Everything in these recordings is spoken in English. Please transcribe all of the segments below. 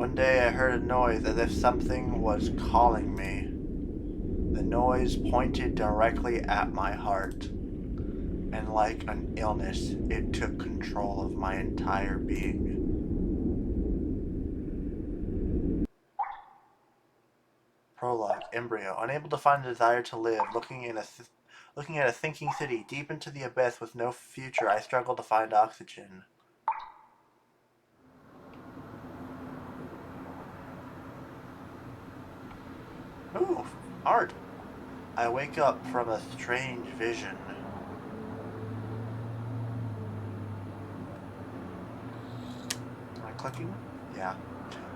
One day I heard a noise as if something was calling me. The noise pointed directly at my heart, and like an illness, it took control of my entire being. Prologue, embryo, unable to find the desire to live, looking at a thinking city, deep into the abyss with no future, I struggle to find oxygen. Ooh, art. I wake up from a strange vision. Am I clicking? Yeah.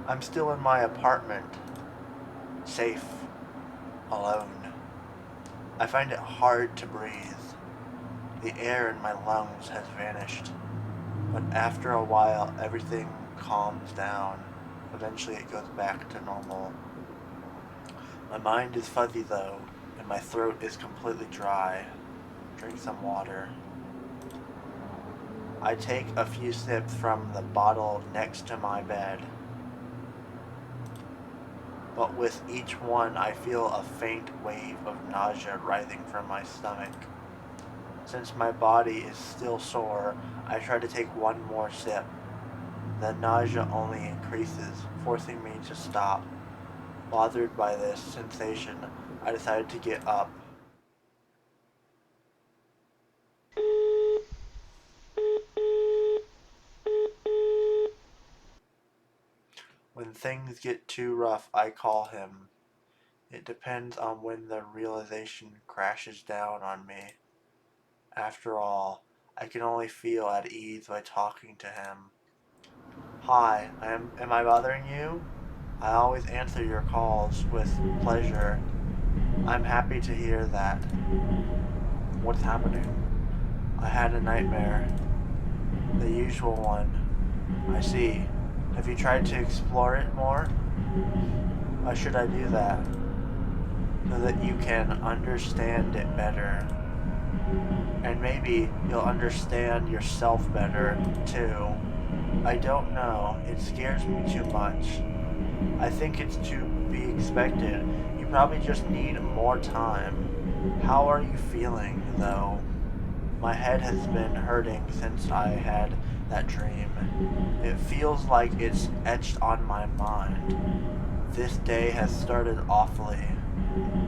I'm still in my apartment. Safe. Alone. I find it hard to breathe. The air in my lungs has vanished. But after a while, everything calms down. Eventually it goes back to normal. My mind is fuzzy though, and my throat is completely dry. Drink some water. I take a few sips from the bottle next to my bed. But with each one, I feel a faint wave of nausea rising from my stomach. Since my body is still sore, I try to take one more sip. The nausea only increases, forcing me to stop. Bothered by this sensation, I decided to get up. When things get too rough, I call him. It depends on when the realization crashes down on me. After all, I can only feel at ease by talking to him. Hi, am I bothering you? I always answer your calls with pleasure. I'm happy to hear that. What's happening? I had a nightmare. The usual one. I see. Have you tried to explore it more? Why should I do that? So that you can understand it better. And maybe you'll understand yourself better, too. I don't know. It scares me too much. I think it's to be expected. You probably just need more time. How are you feeling, though? My head has been hurting since I had that dream. It feels like it's etched on my mind. This day has started awfully.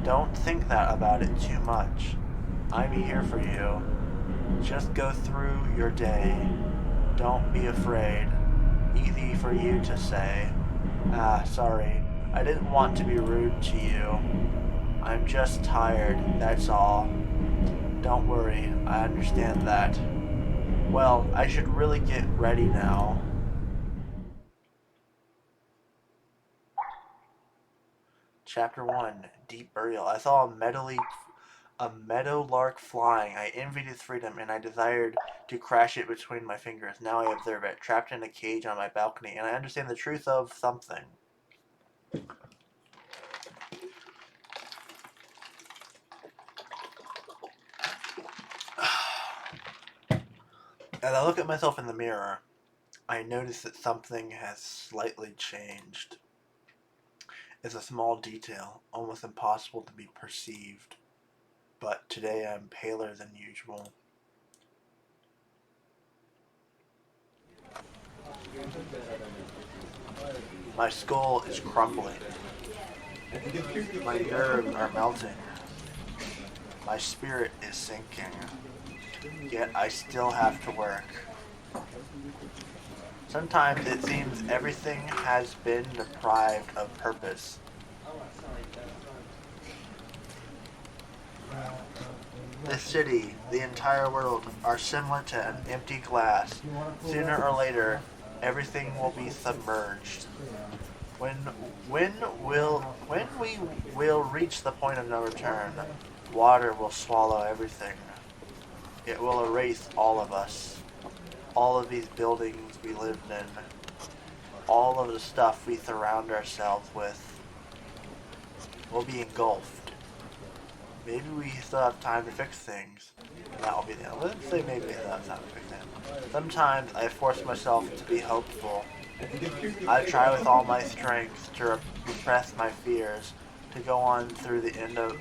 Don't think that about it too much. I'm here for you. Just go through your day. Don't be afraid. Easy for you to say. Sorry. I didn't want to be rude to you. I'm just tired, that's all. Don't worry, I understand that. Well, I should really get ready now. Chapter 1, Deep Burial. I saw a meadowlark flying. I envied its freedom, and I desired to crash it between my fingers. Now I observe it, trapped in a cage on my balcony, and I understand the truth of something. As I look at myself in the mirror, I notice that something has slightly changed. It's a small detail, almost impossible to be perceived, but today I'm paler than usual. My skull is crumbling. My nerves are melting. My spirit is sinking. Yet I still have to work. Sometimes it seems everything has been deprived of purpose. This city, the entire world, are similar to an empty glass. Sooner or later, everything will be submerged. When when we will reach the point of no return, water will swallow everything. It will erase all of us, all of these buildings we lived in, all of the stuff we surround ourselves with will be engulfed. Maybe we still have time to fix things. And that will be the end. Let's say maybe we still have time to fix things. Sometimes I force myself to be hopeful. I try with all my strength to repress my fears, to go on through the end of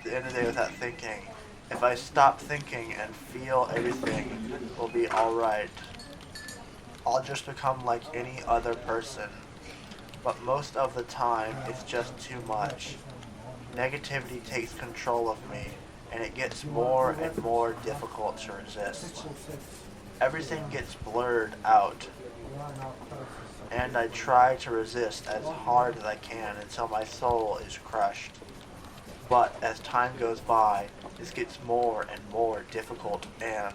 the day without thinking. If I stop thinking and feel, everything will be alright. I'll just become like any other person. But most of the time, it's just too much. Negativity takes control of me, and it gets more and more difficult to resist. Everything gets blurred out, and I try to resist as hard as I can until my soul is crushed. But as time goes by, this gets more and more difficult, and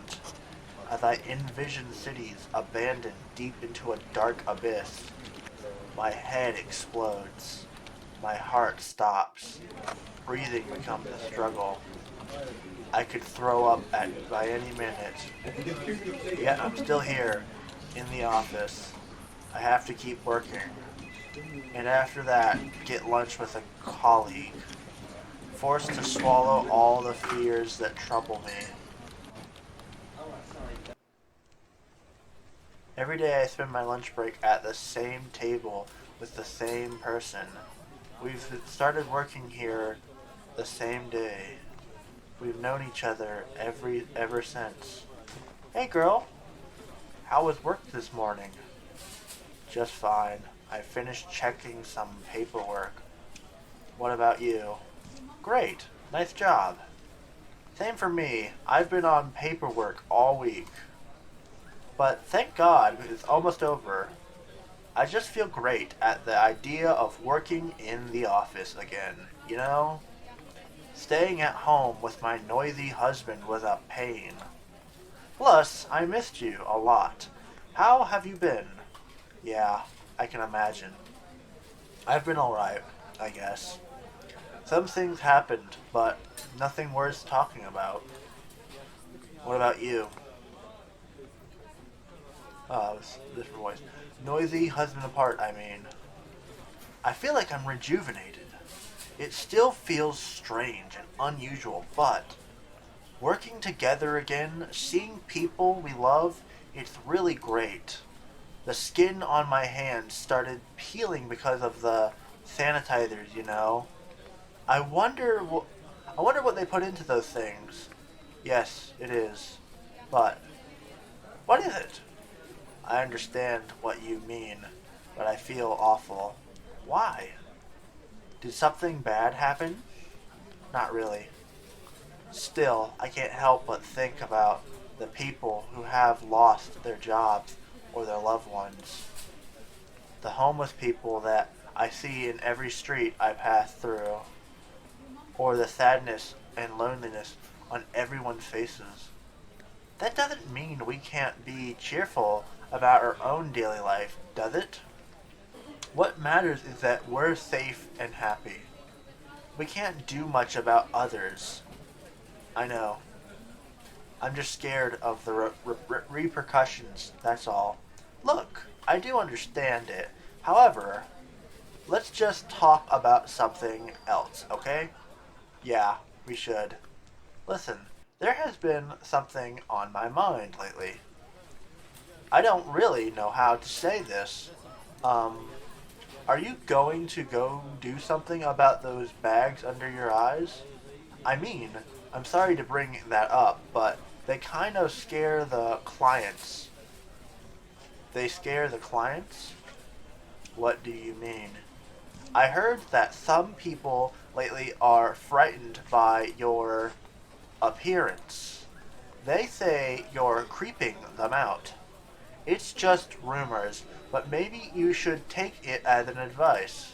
as I envision cities abandoned deep into a dark abyss, my head explodes. My heart stops. Breathing becomes a struggle. I could throw up by any minute. Yet I'm still here, in the office. I have to keep working. And after that, get lunch with a colleague. Forced to swallow all the fears that trouble me. Every day I spend my lunch break at the same table with the same person. We've started working here the same day. We've known each other ever since. Hey girl, how was work this morning? Just fine. I finished checking some paperwork. What about you? Great. Nice job. Same for me. I've been on paperwork all week. But thank God it's almost over. I just feel great at the idea of working in the office again, you know? Staying at home with my noisy husband was a pain. Plus, I missed you a lot. How have you been? Yeah, I can imagine. I've been alright, I guess. Some things happened, but nothing worth talking about. What about you? Oh, it was a different voice. Noisy husband apart, I mean. I feel like I'm rejuvenated. It still feels strange and unusual, but working together again, seeing people we love, it's really great. The skin on my hands started peeling because of the sanitizers, you know. I wonder what they put into those things. Yes, it is. But what is it? I understand what you mean, but I feel awful. Why? Did something bad happen? Not really. Still, I can't help but think about the people who have lost their jobs or their loved ones. The homeless people that I see in every street I pass through. Or the sadness and loneliness on everyone's faces. That doesn't mean we can't be cheerful about our own daily life, does it? What matters is that we're safe and happy. We can't do much about others. I know. I'm just scared of the repercussions, that's all. Look, I do understand it. However, let's just talk about something else, okay? Yeah, we should. Listen, there has been something on my mind lately. I don't really know how to say this. Um, are you going to go do something about those bags under your eyes? I mean, I'm sorry to bring that up, but they kind of scare the clients. They scare the clients? What do you mean? I heard that some people lately are frightened by your appearance. They say you're creeping them out. It's just rumors, but maybe you should take it as an advice.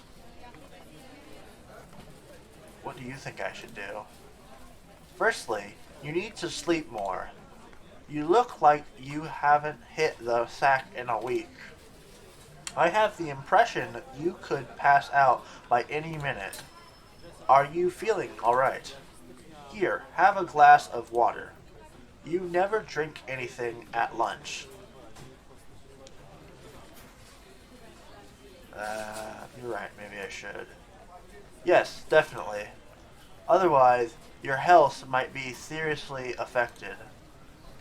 What do you think I should do? Firstly, you need to sleep more. You look like you haven't hit the sack in a week. I have the impression you could pass out by any minute. Are you feeling alright? Here, have a glass of water. You never drink anything at lunch. You're right, maybe I should. Yes, definitely. Otherwise, your health might be seriously affected.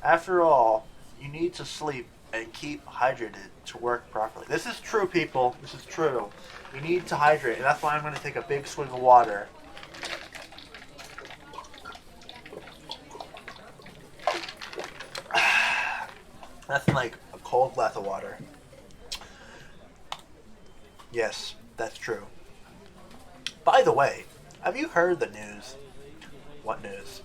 After all, you need to sleep and keep hydrated to work properly. This is true, people. This is true. You need to hydrate, and that's why I'm going to take a big swig of water. Nothing like a cold glass of water. Yes, that's true. By the way, have you heard the news? What news?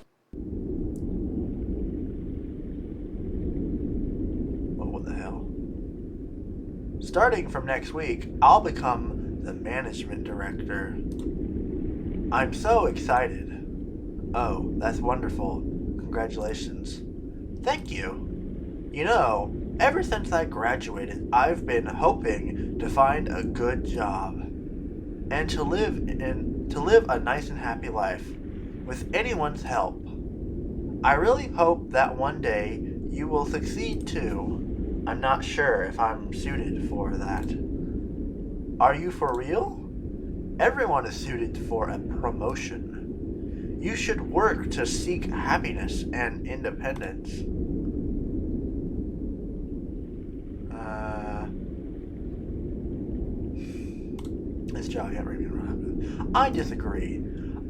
What the hell? Starting from next week, I'll become the management director. I'm so excited. Oh, that's wonderful. Congratulations. Thank you. You know, ever since I graduated, I've been hoping to find a good job and to live a nice and happy life with anyone's help. I really hope that one day you will succeed too. I'm not sure if I'm suited for that. Are you for real? Everyone is suited for a promotion. You should work to seek happiness and independence. This job can't really happen. I disagree.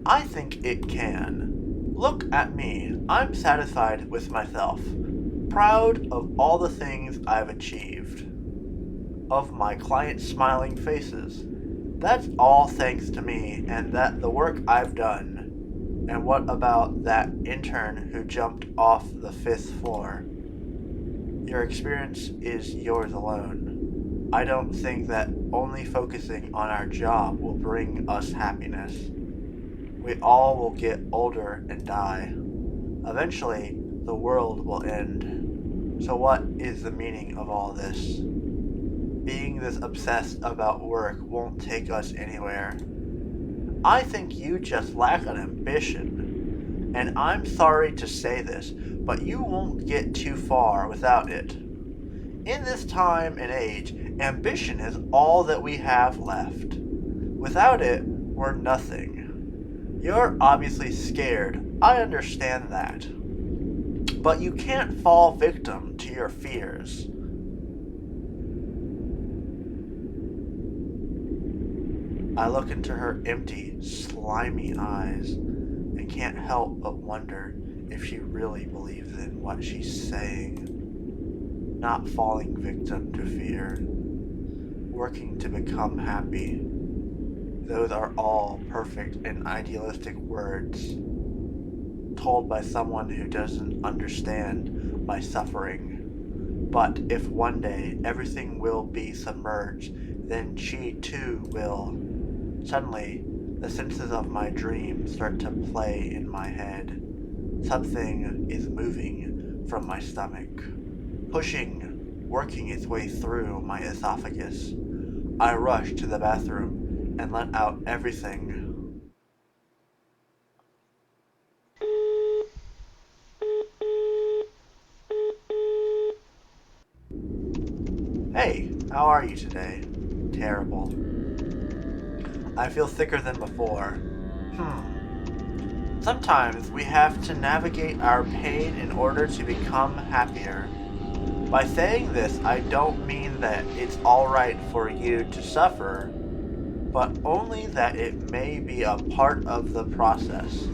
I think it can. Look at me. I'm satisfied with myself. Proud of all the things I've achieved. Of my clients' smiling faces. That's all thanks to me and the work I've done. And what about that intern who jumped off the 5th floor? Your experience is yours alone. I don't think that only focusing on our job will bring us happiness. We all will get older and die. Eventually, the world will end. So what is the meaning of all this? Being this obsessed about work won't take us anywhere. I think you just lack an ambition. And I'm sorry to say this, but you won't get too far without it. In this time and age, ambition is all that we have left. Without it, we're nothing. You're obviously scared. I understand that. But you can't fall victim to your fears. I look into her empty, slimy eyes and can't help but wonder if she really believes in what she's saying. Not falling victim to fear. Working to become happy. Those are all perfect and idealistic words, told by someone who doesn't understand my suffering. But if one day everything will be submerged, then she too will. Suddenly, the senses of my dream start to play in my head. Something is moving from my stomach, pushing, working its way through my esophagus. I rush to the bathroom and let out everything. Hey, how are you today? Terrible. I feel sicker than before. Sometimes we have to navigate our pain in order to become happier. By saying this, I don't mean that it's alright for you to suffer, but only that it may be a part of the process.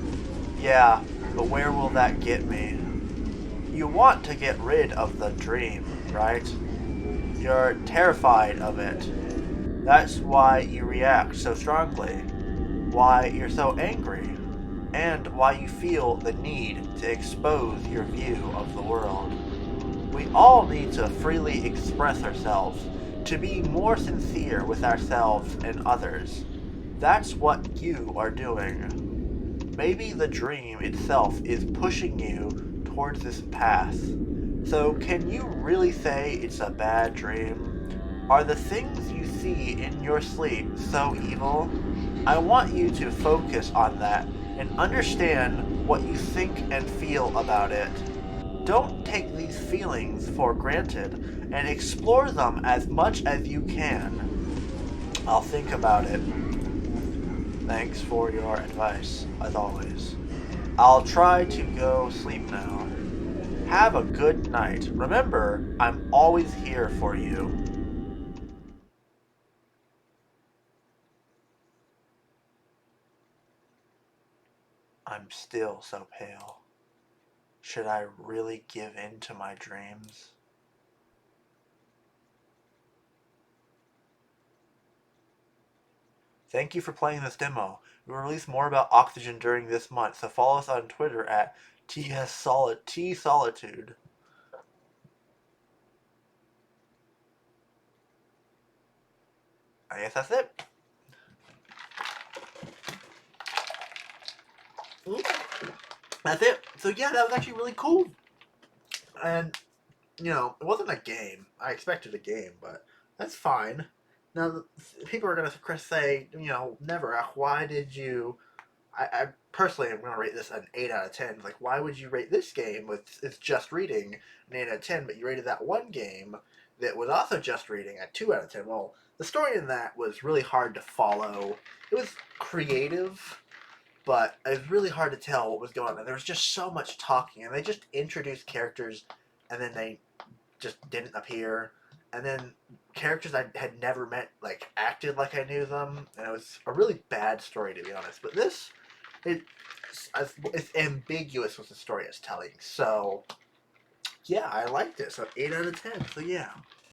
Yeah, but where will that get me? You want to get rid of the dream, right? You're terrified of it. That's why you react so strongly, why you're so angry, and why you feel the need to expose your view of the world. We all need to freely express ourselves, to be more sincere with ourselves and others. That's what you are doing. Maybe the dream itself is pushing you towards this path. So can you really say it's a bad dream? Are the things you see in your sleep so evil? I want you to focus on that and understand what you think and feel about it. Don't take these feelings for granted and explore them as much as you can. I'll think about it. Thanks for your advice, as always. I'll try to go sleep now. Have a good night. Remember, I'm always here for you. I'm still so pale. Should I really give in to my dreams? Thank you for playing this demo. We will release more about Oxygen during this month, so follow us on Twitter at TSolitude. I guess that's it. That's it. So yeah, that was actually really cool. And it wasn't a game. I expected a game, but that's fine. Now, people are going to say, never. Why did you? I personally am going to rate this an 8 out of 10. Like, why would you rate this game with it's just reading an 8 out of 10, but you rated that one game that was also just reading a 2 out of 10? Well, the story in that was really hard to follow. It was creative, but it was really hard to tell what was going on. And there was just so much talking, and they just introduced characters, and then they just didn't appear. And then characters I had never met acted like I knew them, and it was a really bad story to be honest. But this, it, it's ambiguous with the story it's telling. So yeah, I liked it. So 8 out of 10. So yeah.